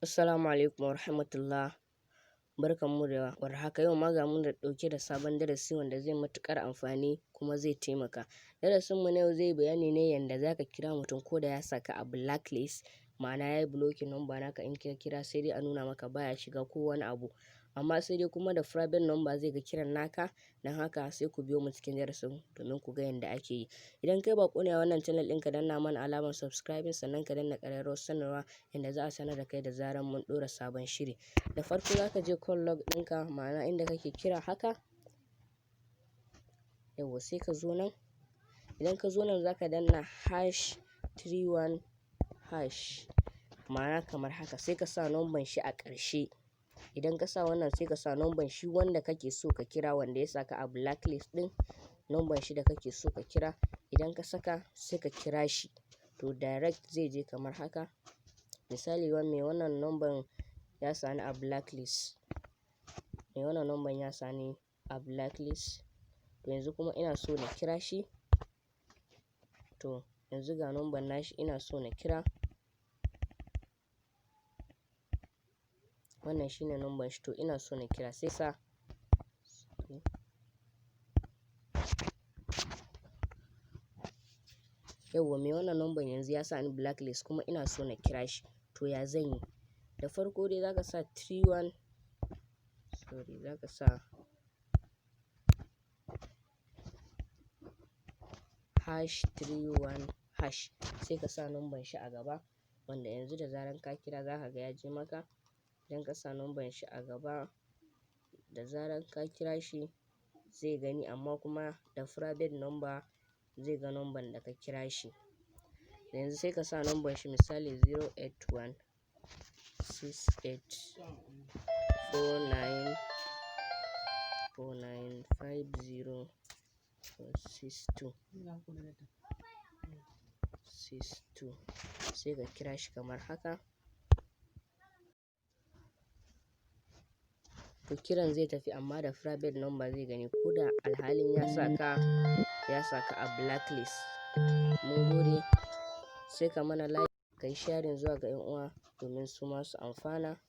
Assalamu alaikum warahmatullah. Barkanmu da warhaka. Yau ma ga mu da ɗauke da sabon darasi wanda zai matuƙar amfani kuma zai taimaka. Darasinmu na yau zai bayani ne yanda za ka kira mutum ko da ya saka a blacklist, ma'ana ya yi blocking number naka, in ka kira sai dai a nuna maka baya shiga ko wani abu, amma sai dai kuma da private number zai ga kiran naka. Don haka sai ku biyo mu cikin darasin domin ku ga yanda ake yi. Idan kai baƙo ne a wannan channel ɗin, ka danna mana alamar subscribing, sannan ka danna ƙararrawar sanarwa yanda za a sanar da kai da zaran mun ɗora sabon shiri. Da farko za ka je call log ɗinka, ma'ana inda kake kira haka. Yawwa, sai ka zo nan. Idan ka zo nan za ka danna #31#, ma'ana kamar haka. Sai ka sa number shi a ƙarshe. Idan ka sa wannan sai ka sa number shi wanda kake so ka kira, wanda ya saka a blacklist ɗin, number shi da kake so ka kira. Idan ka saka sai ka kira shi, to direct zai je kamar haka. Misali mai wannan number ya sani a blacklist. Mai wannan number ya sani a blacklist. To yanzu kuma ina so na kira shi. To yanzu ga number nashi ina so na kira. Wannan shine number shi, to ina so na kira, sai sa yawwa mai wannan number yanzu ya sani blacklist kuma ina so na kira shi. To ya zan yi? Da farko dai za ka sa 31, za ka sa #31#, sai ka sa number shi a gaba, wanda yanzu da zaran ka kira za ka ga ya je maka. Idan ka sa number shi a gaba, da zaran ka kira shi zai gani, amma kuma da private number zai ga number da ka kira shi. Yanzu sai ka sa number shi, misali 081 68 49 50 62. Sai ka kira shi kamar haka. To kiran zai tafi, amma da private number zai gani, ko da alhalin ya saka a blacklist. Mun gode. Sai ka mana like, ka yi sharing zuwa ga 'yan uwa domin su ma su amfana.